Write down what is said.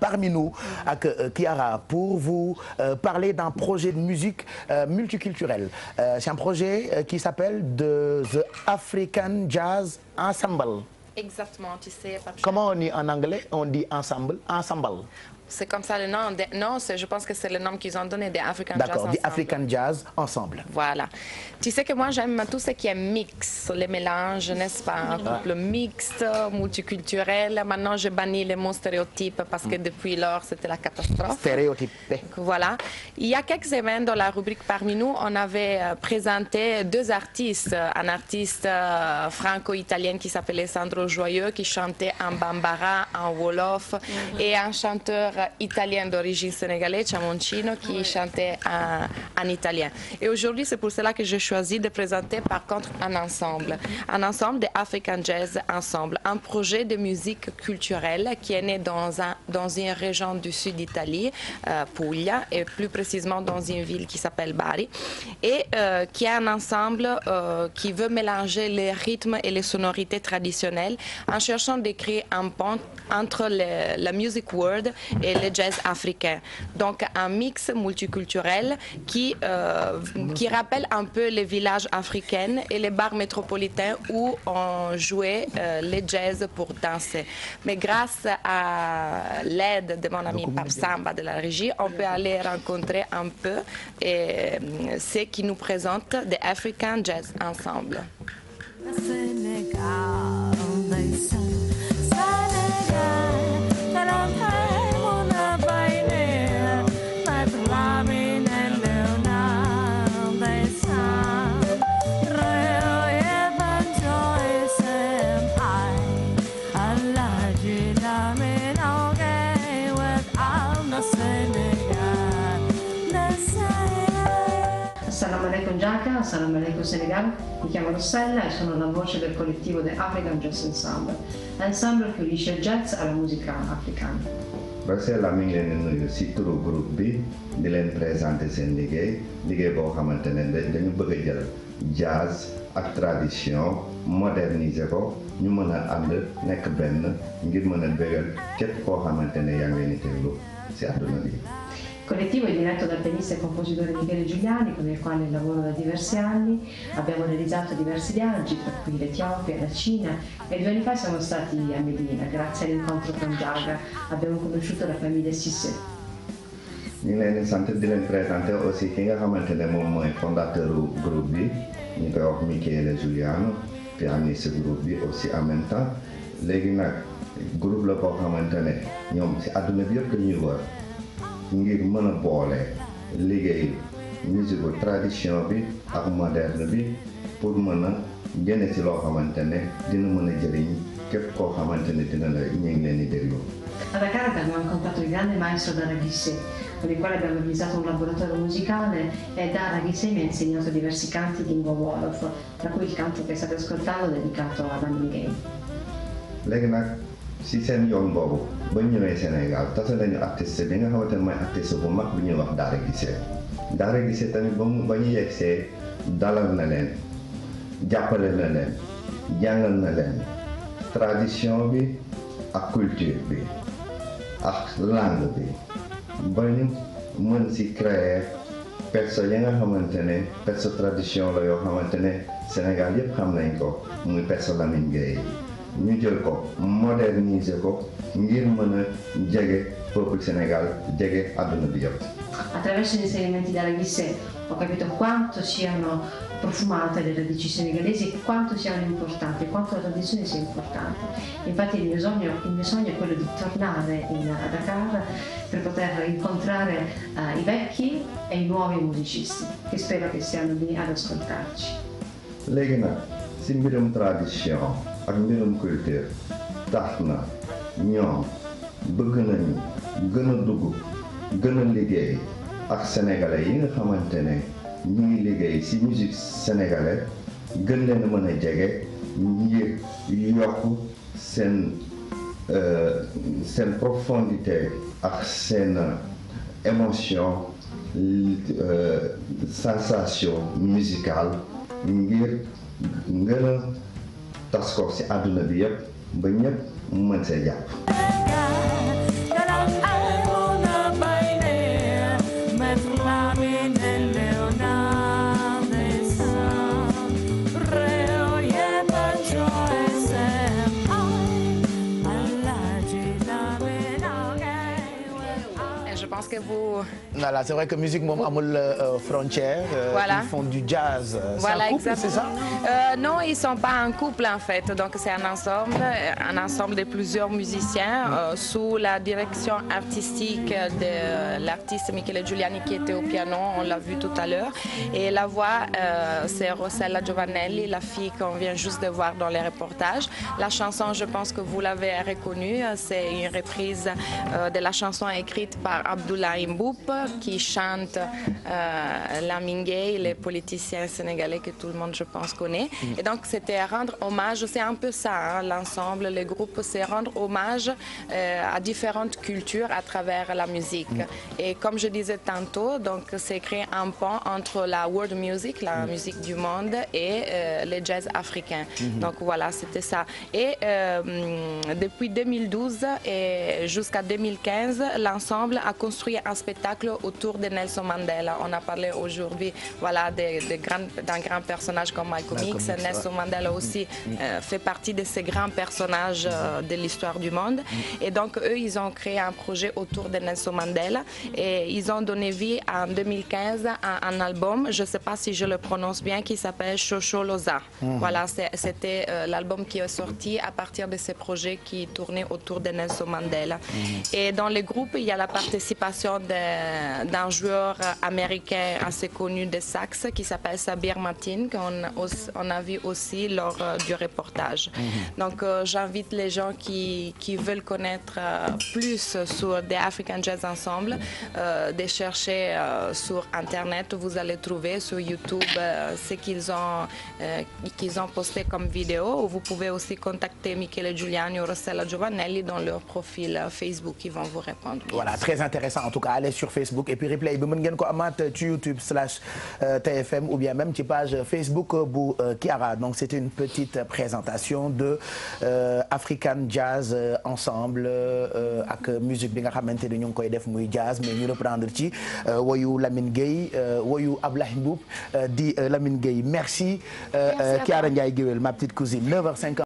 parmi nous ak Kiara pour vous parler d'un projet de musique multiculturel. C'est un projet qui s'appelle The African Jazz Ensemble. Exactement, tu sais. Comment on dit en anglais? On dit ensemble. C'est comme ça le nom. Non, je pense que c'est le nom qu'ils ont donné, des African Jazz Ensemble. D'accord, des African Jazz Ensemble. Voilà. Tu sais que moi, j'aime tout ce qui est mix, les mélanges, n'est-ce pas? Un couple mixte, multiculturel. Maintenant, je bannis les mots stéréotypes parce que depuis lors, c'était la catastrophe. Stéréotypé. Voilà. Il y a quelques semaines, dans la rubrique Parmi nous, on avait présenté deux artistes. Un artiste franco-italien qui s'appelait Sandro Joyeux, qui chantait en bambara, en wolof, et un chanteur italien d'origine sénégalaise, Chamoncino, qui chantait en italien. Et aujourd'hui, c'est pour cela que j'ai choisi de présenter par contre un ensemble de African Jazz Ensemble, un projet de musique culturelle qui est né dans une région du sud d'Italie, Puglia, et plus précisément dans une ville qui s'appelle Bari, et qui est un ensemble qui veut mélanger les rythmes et les sonorités traditionnelles en cherchant de créer un pont entre la music world et le jazz africain. Donc un mix multiculturel qui rappelle un peu les villages africains et les bars métropolitains où on jouait le jazz pour danser. Mais grâce à l'aide de mon ami Pape Samba de la régie, on peut aller rencontrer un peu ceux qui nous présentent des African Jazz Ensemble. Assalamu alaikum Giaca, assalamu alaikum Senegal, mi chiamo Rossella e sono la voce del collettivo The African Jazz Ensemble, ensemble che unisce il jazz alla musica africana. Rossella mi ngi leen di nuyu ci turu groupe bi di leen présenter seen liggéey boo xamante ne dañu bëgg a jël jazz ak tradition moderniser ko ñu mën a ànd nekk benn ngir mën a bégal képp koo xamante ne yaa ngi leen di déglu ci àdduna bi. Il collettivo è diretto dal pianista e compositore Michele Giuliani, con il quale lavoro da diversi anni. Abbiamo realizzato diversi viaggi, tra cui l'Etiopia, la Cina, e 2 anni fa siamo stati a Medina. Grazie all'incontro con Giaga abbiamo conosciuto la famiglia Cissé. ñu ngi leen di sant di leen présenter aussi ki nga xamante ne moom mooy fondateur groupe bi ñu koy wax Michele Giuliano, pianiste groupe bi aussi en même temps. Léegi nag groupe la boo xamante ne ñoom ci àdduna bi yëpp dañuy wër ngir mën a boole liggéey musique tradition bi ak moderne bi pour mën a génne ci loo xamante ne dina mën a jëriñ képp koo xamante ne dina la ñu ngi leen di déglu. A Dakar abbiamo incontrato il grande maestro Dara Ghissé, con il quale abbiamo realizzato un laboratorio musicale e Dara Ghissé mi ha insegnato diversi canti di lingua wolof, tra cui il canto che state ascoltando dedicato ad Amin Gueye. Léegi nag si seen yoon boobu ba ñëwee Sénégal tase nañu artiste bi nga xamante ne mooy artiste bu mag bu ñuy wax Dara Ghissé. Dara Ghissé tamit ba ñu yegsee dalal na leen jàppale na leen jàngal na leen tradition bi ak culture bi ak langue bi ba ñu mën si créer perso yi nga xamante ne perso tradition la yoo xamante ne Sénégal yëpp xam nañ ko muy perso Lamine Gueye. ñu jël ko moderniser ko ngir mën a jege peuple Sénégal jege àdduna bi yëpp. Attraverso gli insegnamenti della Ghissé ho capito quanto siano profumate le radici senegalesi e quanto siano importanti, quanto la tradizione sia importante. Infatti il mio sogno è quello di tornare a Dakar per poter incontrare i vecchi e i nuovi musicisti che spero che siano lì ad ascoltarci. Léegi nag si mbirum tradition ak mbirum culture tax na ñoom bëgg nañu gën a dugg gën a liggéey ak sénégalais yi nga xamante ne ñu ngi liggéey ci musique sénégalaise gën leen a mën a jege ngir yokk seen profondité ak seen émotion sensation musicale ngir gën a tas ko ci àdduna bi yëpp ba ñëpp mën see jàpp. pense que vous... Voilà, c'est vrai que musique moom amul frontière. Voilà. Ils font du jazz. Voilà, c'est un couple, c'est ça? Non, ils sont pas un couple en fait. Donc c'est un ensemble de plusieurs musiciens sous la direction artistique de l'artiste Michele Giuliani qui était au piano, on l'a vu tout à l'heure. Et la voix, c'est Rossella Giovanelli, la fille qu'on vient juste de voir dans les reportages. La chanson, je pense que vous l'avez reconnue, c'est une reprise de la chanson écrite par Abdoulaye Mboup qui chante Lamine Gueye, le politicien sénégalais que tout le monde, je pense, connaît. Et donc, c'était rendre hommage, c'est un peu ça, hein, l'ensemble, le groupe, c'est rendre hommage à différentes cultures à travers la musique. Et comme je disais tantôt, donc c'est créer un pont entre la world music, la musique du monde, et le jazz africain. Donc voilà, c'était ça. Et depuis 2012 et jusqu'à 2015, l'ensemble a construit un spectacle autour de Nelson Mandela. On a parlé aujourd'hui, voilà, d'un grand personnage comme Malcolm X. Nelson Mandela aussi fait partie de ces grands personnages de l'histoire du monde. Et donc, eux, ils ont créé un projet autour de Nelson Mandela et ils ont donné vie en 2015 à un album, je ne sais pas si je le prononce bien, qui s'appelle Shosholoza. Voilà, c'était l'album qui est sorti à partir de ces projets qui tournaient autour de Nelson Mandela. Et dans le groupe, il y a la participation d'un joueur américain assez connu de sax qui s'appelle Sabir Matin, qu'on a vu aussi lors du reportage. Donc j'invite les gens qui veulent connaître plus sur The African Jazz Ensemble de chercher sur Internet. Vous allez trouver sur YouTube ce qu'ils ont posté comme vidéo. Vous pouvez aussi contacter Michele Giuliani ou Rossella Giovanelli dans leur profil Facebook. Ils vont vous répondre. Voilà, très intéressant. En tout cas, allez sur Facebook et puis replay bi mën ngeen ko amaat ci YouTube/TFM ou bien même ci page Facebook bu Kiara. Donc c'était une petite présentation de African Jazz Ensemble ak musique bi nga xamante ni ñu ngi koy def muy jazz mais ñu reprendre ci woyu Lamine Gueye woyu Abdoulaye Mboup di Lamine Gueye. Merci Kiara Ndiaye Guewel, ma petite cousine. 9h50.